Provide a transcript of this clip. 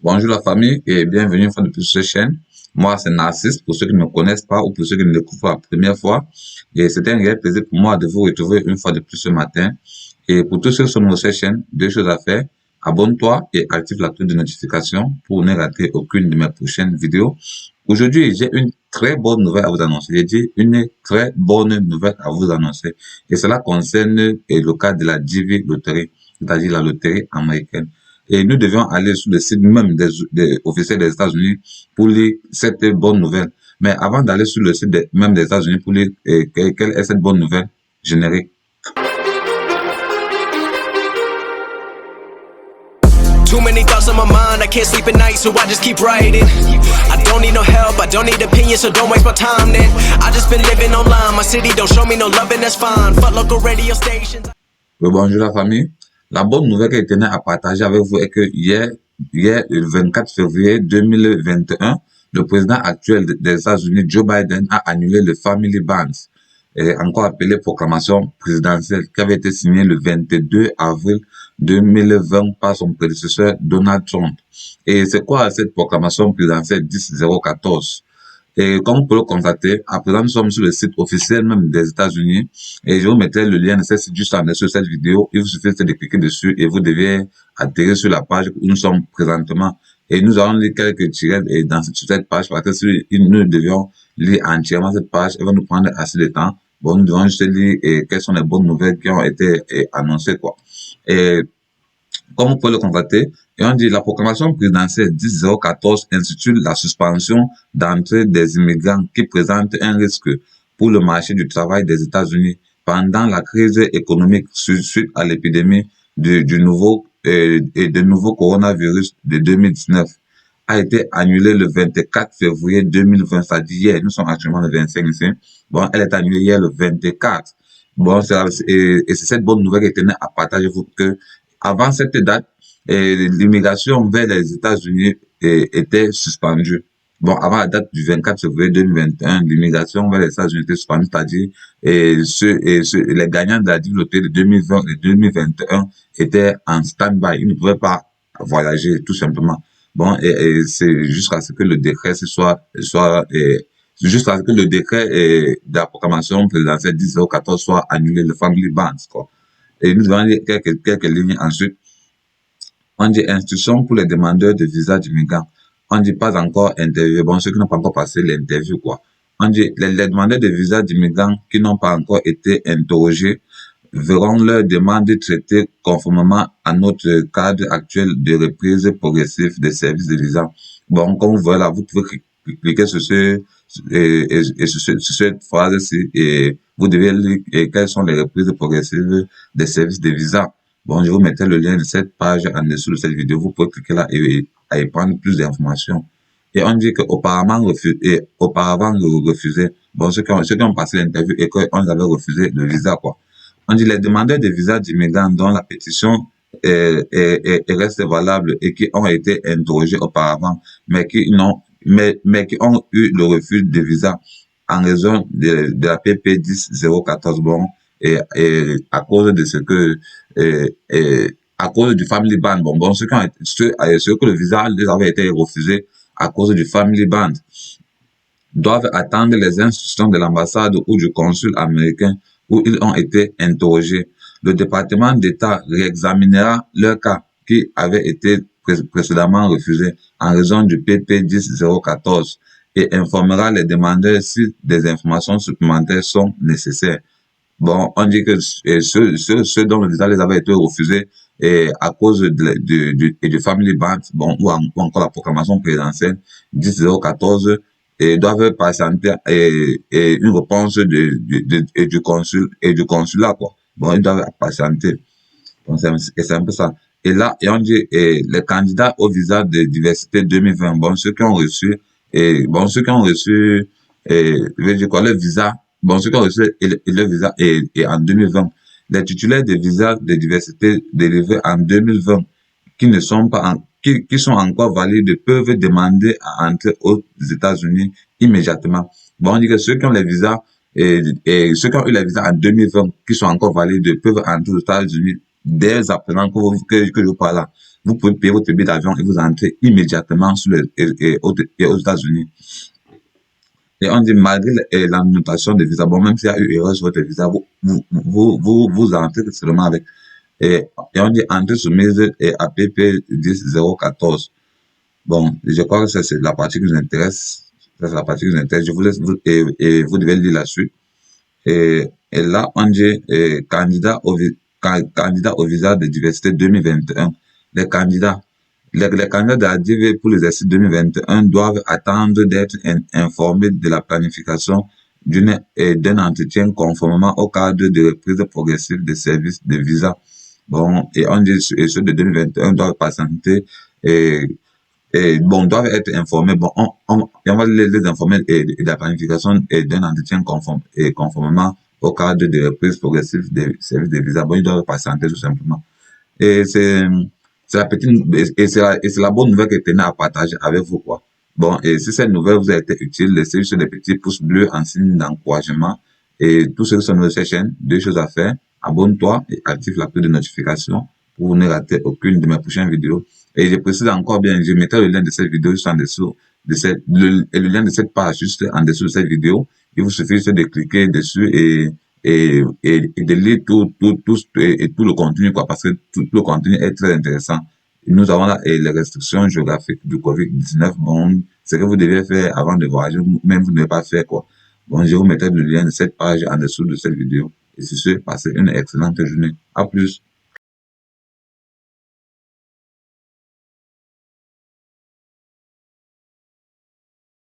Bonjour la famille et bienvenue une fois de plus sur cette chaîne. Moi, c'est Narcisse, pour ceux qui ne me connaissent pas ou pour ceux qui me découvrent pour la première fois. Et c'est un réel plaisir pour moi de vous retrouver une fois de plus ce matin. Et pour tous ceux qui sont nouveaux sur cette chaîne, deux choses à faire. Abonne-toi et active la cloche de notification pour ne rater aucune de mes prochaines vidéos. Aujourd'hui, j'ai une très bonne nouvelle à vous annoncer. J'ai dit une très bonne nouvelle à vous annoncer. Et cela concerne le cas de la JV Lottery, c'est-à-dire la loterie américaine. Et nous devions aller sur le site même des officiels des États-Unis pour lire cette bonne nouvelle. Mais avant d'aller sur le site même des États-Unis pour lire quelle est cette bonne nouvelle, générique. Too many thoughts on my mind, I can't sleep at night, so I just keep writing. I don't need no help, I don't need opinions, so don't waste my time then. I just been living online, my city don't show me no love and that's fine. Fuck local radio stations. Bonjour la famille. La bonne nouvelle que je tenais à partager avec vous est que hier, le 24 février 2021, le président actuel des États-Unis, Joe Biden, a annulé le Family Band, encore appelé proclamation présidentielle, qui avait été signée le 22 avril 2020 par son prédécesseur Donald Trump. Et c'est quoi cette proclamation présidentielle 10014? Et comme vous pouvez le constater, à présent, nous sommes sur le site officiel même des États-Unis. Et je vous mettrai le lien de ce site juste en dessous de cette vidéo. Il vous suffit de cliquer dessus et vous devez atterrir sur la page où nous sommes présentement. Et nous allons lire quelques tirets sur cette page parce que si nous devions lire entièrement cette page, elle va nous prendre assez de temps. Bon, nous devons juste lire quelles sont les bonnes nouvelles qui ont été annoncées, quoi. Et comme vous pouvez le constater, et on dit la proclamation présidentielle 10014 institue la suspension d'entrée des immigrants qui présentent un risque pour le marché du travail des États-Unis pendant la crise économique suite à l'épidémie du nouveau coronavirus de 2019 a été annulée le 24 février 2020, c'est-à-dire hier, nous sommes actuellement le 25 ici. Bon, elle est annulée hier le 24. Bon, et c'est cette bonne nouvelle que je tenais à partager vous que avant cette date, l'immigration vers les États-Unis était suspendue. Bon, avant la date du 24 février 2021, l'immigration vers les États-Unis était suspendue, c'est-à-dire les gagnants de la loterie de 2020 et 2021 étaient en stand-by. Ils ne pouvaient pas voyager, tout simplement. Bon, et c'est jusqu'à ce que le décret jusqu'à ce que le décret de la proclamation présidentielle 10014 soit annulé, le Family Band, quoi. Et nous allons lire quelques lignes ensuite. On dit instruction pour les demandeurs de visa d'immigrants. On dit pas encore interview. Bon, ceux qui n'ont pas encore passé l'interview, quoi. On dit les demandeurs de visa d'immigrants qui n'ont pas encore été interrogés verront leurs demandes traitées conformément à notre cadre actuel de reprise progressive des services de visa. Bon, comme vous voyez là, vous pouvez cliquer sur sur cette phrase-ci et vous devez lire quelles sont les reprises progressives des services de visa. Bon, je vous mettrai le lien de cette page en dessous de cette vidéo. Vous pouvez cliquer là et y prendre plus d'informations. Et on dit qu'auparavant, refusé. Bon, ceux qui ont passé l'interview et qu'on les avait refusé le visa, quoi. On dit les demandeurs de visa d'immigrants dont la pétition reste valable et qui ont été interrogés auparavant, mais qui ont eu le refus de visa en raison de la PP 10014. Bon, et à cause de ce que à cause du Family Band. Bon, ceux que le visa les avait été refusé à cause du Family Band doivent attendre les instructions de l'ambassade ou du consul américain où ils ont été interrogés. Le département d'État réexaminera leur cas qui avait été précédemment refusé en raison du PP 10014 et informera les demandeurs si des informations supplémentaires sont nécessaires. Bon, on dit que ceux dont le visa les avait été refusés à cause du Family Band, bon, ou encore la proclamation présidentielle 10014, et doivent patienter une réponse du consulat, quoi. Bon, ils doivent patienter. Donc, c'est un peu ça. Et là, et on dit, les candidats au visa de diversité 2020, bon, ceux qui ont reçu, je veux dire quoi, le visa, bon, ceux qui ont reçu le visa et en 2020, les titulaires de visa de diversité délivrés en 2020, qui ne sont pas qui sont encore valides peuvent demander à entrer aux États-Unis immédiatement. Bon, on dit que ceux qui ont les visas et ceux qui ont eu les visas en 2020 qui sont encore valides peuvent entrer aux États-Unis dès à présent que je vous parle là. vous pouvez payer votre billet d'avion et vous entrez immédiatement aux États-Unis. Et on dit, malgré l'annotation de visa, bon, même s'il y a eu erreur sur votre visa, vous entrez seulement avec. Et on dit entrée soumise et APP 10014. Bon, je crois que ça, c'est la partie qui nous intéresse. Ça, c'est la partie qui nous intéresse. Je vous laisse, et vous devez lire la suite. Et là, on dit candidat au visa de diversité 2021. Les candidats de la DIV pour l'exercice 2021 doivent attendre d'être informés de la planification d'un entretien conformément au cadre de reprise progressive des services de visa. Bon, et on dit, et ceux de 2021 doivent patienter doivent être informés. Bon, on va les informer de la planification et d'un entretien conformément au cadre de reprise progressive des services de visa. Bon, ils doivent patienter tout simplement. Et c'est la petite, et c'est la bonne nouvelle que je tenais à partager avec vous, quoi. Bon, et si cette nouvelle vous a été utile, laissez juste des petits pouces bleus en signe d'encouragement. Et tous ceux qui sont sur cette chaîne, deux choses à faire. Abonne-toi et active la cloche de notification pour ne rater aucune de mes prochaines vidéos. Et je précise encore bien, je mettrai le lien de cette vidéo juste en dessous, et le lien de cette page juste en dessous de cette vidéo. Il vous suffit juste de cliquer dessus et de lire tout le contenu, quoi, parce que tout le contenu est très intéressant. Nous avons là les restrictions géographiques du COVID-19. Bon, ce que vous devez faire avant de voyager, même vous ne devez pas faire, quoi. Bon, je vous mettrai le lien de cette page en dessous de cette vidéo. Et sur ce, passez une excellente journée. À plus.